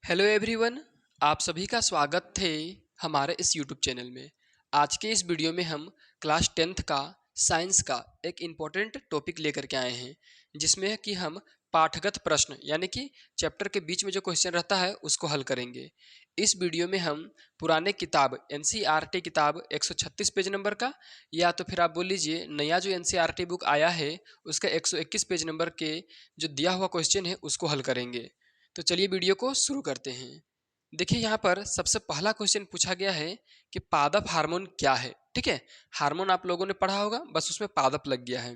Hello everyone. आप सभी का स्वागत थे हमारे इस यूट्यूब चैनल में। आज के इस वीडियो में हम क्लास 10th का साइंस का एक इम्पोर्टेंट टॉपिक लेकर के आए हैं, जिसमें कि हम पाठगत प्रश्न यानी कि चैप्टर के बीच में जो क्वेश्चन रहता है उसको हल करेंगे। इस वीडियो में हम पुराने किताब एनसीईआरटी किताब 136 पेज नंबर का, या तो फिर आप बोल लीजिए नया जो एनसीईआरटी बुक आया है उसका 121 पेज नंबर के जो दिया हुआ क्वेश्चन है उसको हल करेंगे। तो चलिए वीडियो को शुरू करते हैं। देखिए यहाँ पर सबसे पहला क्वेश्चन पूछा गया है कि पादप हार्मोन क्या है। ठीक है, हार्मोन आप लोगों ने पढ़ा होगा, बस उसमें पादप लग गया है।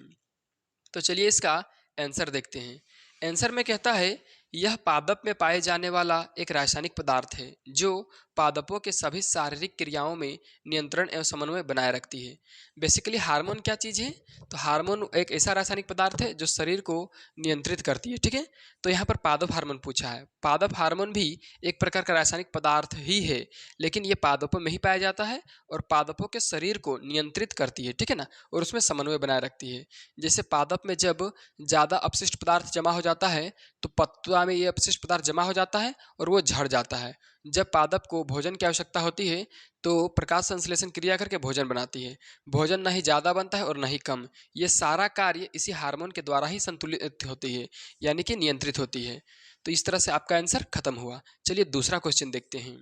तो चलिए इसका आंसर देखते हैं। आंसर में कहता है यह पादप में पाए जाने वाला एक रासायनिक पदार्थ है जो पादपों के सभी शारीरिक क्रियाओं में नियंत्रण एवं समन्वय बनाए रखती है। बेसिकली हार्मोन क्या चीज़ है? तो हार्मोन एक ऐसा रासायनिक पदार्थ है जो शरीर को नियंत्रित करती है। ठीक है, तो यहाँ पर पादप हार्मोन पूछा है। पादप हार्मोन भी एक प्रकार का रासायनिक पदार्थ ही है, लेकिन ये पादपों में ही पाया जाता है और पादपों के शरीर को नियंत्रित करती है। ठीक है ना, और उसमें समन्वय बनाए रखती है। जैसे पादप में जब ज़्यादा अपशिष्ट पदार्थ जमा हो जाता है तो पत्ता में ये अपशिष्ट पदार्थ जमा हो जाता है और वो झड़ जाता है। जब पादप को भोजन की आवश्यकता होती है तो प्रकाश संश्लेषण क्रिया करके भोजन बनाती है। भोजन ना ही ज़्यादा बनता है और ना ही कम। ये सारा कार्य इसी हार्मोन के द्वारा ही संतुलित होती है, यानी कि नियंत्रित होती है। तो इस तरह से आपका आंसर खत्म हुआ। चलिए दूसरा क्वेश्चन देखते हैं।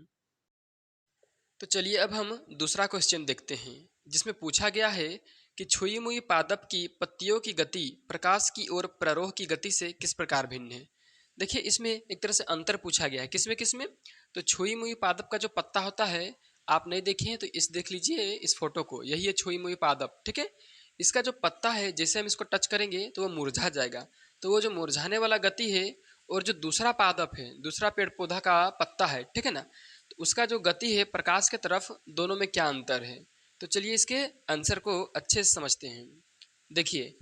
तो चलिए अब हम दूसरा क्वेश्चन देखते हैं, जिसमें पूछा गया है कि छुई मुई पादप की पत्तियों की गति प्रकाश की ओर प्ररोह की गति से किस प्रकार भिन्न है। देखिए इसमें एक तरह से अंतर पूछा गया है। किसमें किसमें? तो छुई मुई पादप का जो पत्ता होता है, आप नहीं देखे हैं तो इस देख लीजिए इस फोटो को, यही है छुई मुई पादप। ठीक है, इसका जो पत्ता है जैसे हम इसको टच करेंगे तो वो मुरझा जाएगा। तो वो जो मुरझाने वाला गति है, और जो दूसरा पादप है, दूसरा पेड़ पौधा का पत्ता है, ठीक है ना, तो उसका जो गति है प्रकाश के तरफ, दोनों में क्या अंतर है। तो चलिए इसके आंसर को अच्छे से समझते हैं। देखिए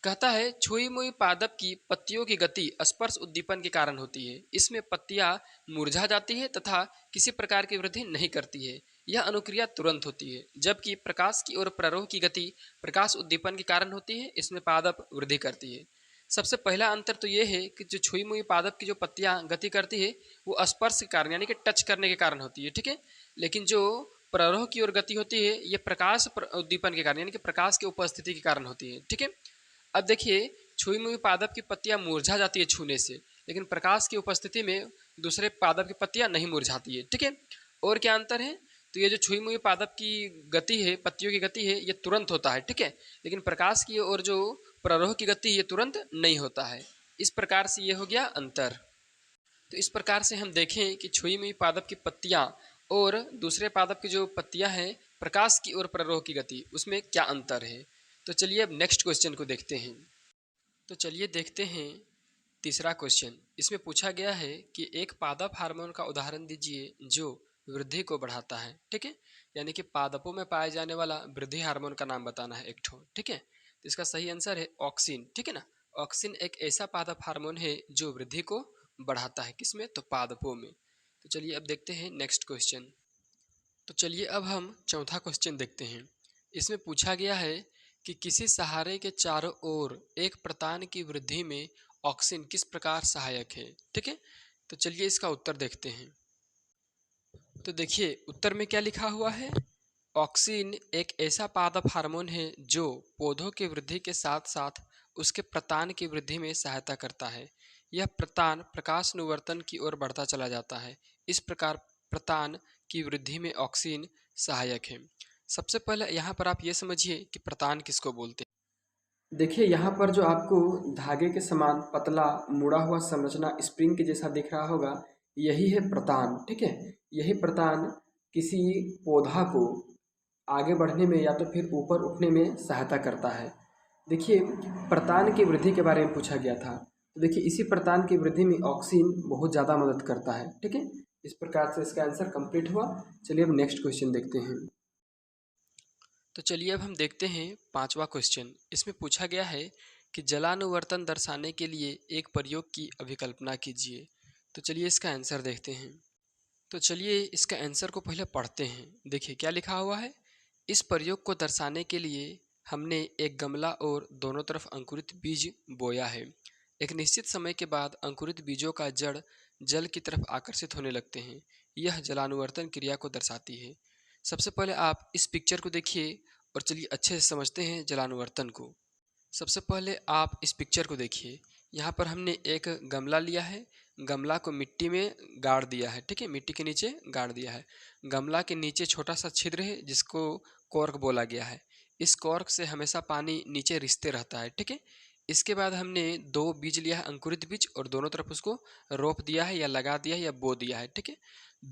कहता है छुई मुई पादप की पत्तियों की गति स्पर्श उद्दीपन के कारण होती है। इसमें पत्तियां मुरझा जाती है तथा किसी प्रकार की वृद्धि नहीं करती है। यह अनुक्रिया तुरंत होती है, जबकि प्रकाश की ओर प्ररोह की गति प्रकाश उद्दीपन के कारण होती है। इसमें पादप वृद्धि करती है। सबसे पहला अंतर तो ये है कि जो छुई मुई पादप की जो पत्तियां गति करती है वो स्पर्श के कारण यानी कि टच करने के कारण होती है। ठीक है, लेकिन जो प्ररोह की ओर गति होती है ये प्रकाश उद्दीपन के कारण यानी कि प्रकाश की उपस्थिति के कारण होती है। ठीक है, अब देखिए छुई मुई पादप की पत्तियां मुरझा जाती है छूने से, लेकिन प्रकाश की उपस्थिति में दूसरे पादप की पत्तियां नहीं मुरझाती है। ठीक है, और क्या अंतर है? तो ये जो छुई मुई पादप की गति है, पत्तियों की गति है, ये तुरंत होता है। ठीक है, लेकिन प्रकाश की और जो प्ररोह की गति ये तुरंत नहीं होता है। इस प्रकार से ये हो गया अंतर। तो इस प्रकार से हम देखें कि छुई मुई पादप की पत्तियां और दूसरे पादप की जो पत्तियां हैं प्रकाश की ओर प्ररोह की गति, उसमें क्या अंतर है। तो चलिए अब नेक्स्ट क्वेश्चन को देखते हैं। तो चलिए देखते हैं तीसरा क्वेश्चन। इसमें पूछा गया है कि एक पादप हार्मोन का उदाहरण दीजिए जो वृद्धि को बढ़ाता है। ठीक है, यानी कि पादपों में पाए जाने वाला वृद्धि हार्मोन का नाम बताना है एक ठो। ठीक है, तो इसका सही आंसर है ऑक्सिन। ठीक है ना, ऑक्सिन एक ऐसा पादप हार्मोन है जो वृद्धि को बढ़ाता है। किसमें? तो पादपों में। तो चलिए अब देखते हैं नेक्स्ट क्वेश्चन। तो चलिए अब हम चौथा क्वेश्चन देखते हैं। इसमें पूछा गया है कि किसी सहारे के चारों ओर एक प्रतान की वृद्धि में ऑक्सिन किस प्रकार सहायक है। ठीक है, तो चलिए इसका उत्तर देखते हैं। तो देखिए उत्तर में क्या लिखा हुआ है। ऑक्सिन एक ऐसा पादप हार्मोन है जो पौधों की वृद्धि के साथ साथ उसके प्रतान की वृद्धि में सहायता करता है। यह प्रतान प्रकाश अनुवर्तन की ओर बढ़ता चला जाता है। इस प्रकार प्रतान की वृद्धि में ऑक्सिन सहायक है। सबसे पहले यहाँ पर आप ये समझिए कि प्रतान किसको बोलते हैं। देखिए यहाँ पर जो आपको धागे के समान पतला मुड़ा हुआ संरचना स्प्रिंग के जैसा दिख रहा होगा, यही है प्रतान। ठीक है, यही प्रतान किसी पौधा को आगे बढ़ने में या तो फिर ऊपर उठने में सहायता करता है। देखिए प्रतान की वृद्धि के बारे में पूछा गया था, तो देखिए इसी प्रतान की वृद्धि में ऑक्सिन बहुत ज़्यादा मदद करता है। ठीक है, इस प्रकार से इसका आंसर कंप्लीट हुआ। चलिए अब नेक्स्ट क्वेश्चन देखते हैं। तो चलिए अब हम देखते हैं पांचवा क्वेश्चन। इसमें पूछा गया है कि जलानुवर्तन दर्शाने के लिए एक प्रयोग की अभिकल्पना कीजिए। तो चलिए इसका आंसर देखते हैं। तो चलिए इसका आंसर को पहले पढ़ते हैं। देखिए क्या लिखा हुआ है। इस प्रयोग को दर्शाने के लिए हमने एक गमला और दोनों तरफ अंकुरित बीज बोया है। एक निश्चित समय के बाद अंकुरित बीजों का जड़ जल की तरफ आकर्षित होने लगते हैं। यह जलानुवर्तन क्रिया को दर्शाती है। सबसे पहले आप इस पिक्चर को देखिए और चलिए अच्छे से समझते हैं जलानुवर्तन को। सबसे पहले आप इस पिक्चर को देखिए। यहाँ पर हमने एक गमला लिया है। गमला को मिट्टी में गाड़ दिया है, ठीक है, मिट्टी के नीचे गाड़ दिया है। गमला के नीचे छोटा सा छिद्र है जिसको कॉर्क बोला गया है। इस कॉर्क से हमेशा पानी नीचे रिसते रहता है, ठीक है। इसके बाद हमने दो बीज लिया है, अंकुरित बीज, और दोनों तरफ उसको रोप दिया है या लगा दिया है या बो दिया है, ठीक है।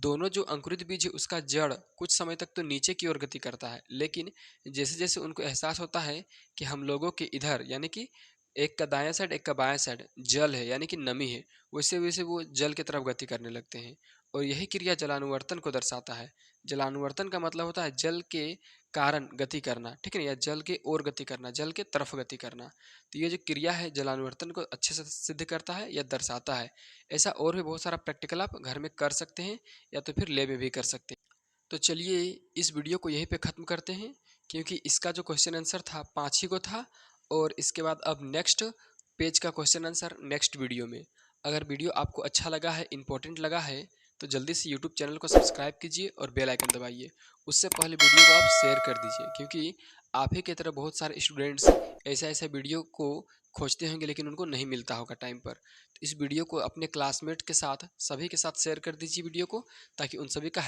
दोनों जो अंकुरित बीज है उसका जड़ कुछ समय तक तो नीचे की ओर गति करता है, लेकिन जैसे जैसे उनको एहसास होता है कि हम लोगों के इधर यानी कि एक का दायां साइड एक का बायां साइड जल है यानी कि नमी है, वैसे वैसे वो जल की तरफ गति करने लगते हैं। और यही क्रिया जलानुवर्तन को दर्शाता है। जलानुवर्तन का मतलब होता है जल के कारण गति करना, ठीक है ना, या जल के ओर गति करना, जल के तरफ गति करना। तो ये जो क्रिया है जलानुवर्तन को अच्छे से सिद्ध करता है या दर्शाता है। ऐसा और भी बहुत सारा प्रैक्टिकल आप घर में कर सकते हैं या तो फिर लैब में भी कर सकते हैं। तो चलिए इस वीडियो को यहीं पे ख़त्म करते हैं, क्योंकि इसका जो क्वेश्चन आंसर था 5 ही को था। और इसके बाद अब नेक्स्ट पेज का क्वेश्चन आंसर नेक्स्ट वीडियो में। अगर वीडियो आपको अच्छा लगा है, इम्पोर्टेंट लगा है, तो जल्दी से यूट्यूब चैनल को सब्सक्राइब कीजिए और बेल आइकन दबाइए। उससे पहले वीडियो को आप शेयर कर दीजिए, क्योंकि आप ही की तरह बहुत सारे स्टूडेंट्स ऐसा ऐसा वीडियो को खोजते होंगे लेकिन उनको नहीं मिलता होगा टाइम पर। तो इस वीडियो को अपने क्लासमेट के साथ, सभी के साथ शेयर कर दीजिए वीडियो को, ताकि उन सभी का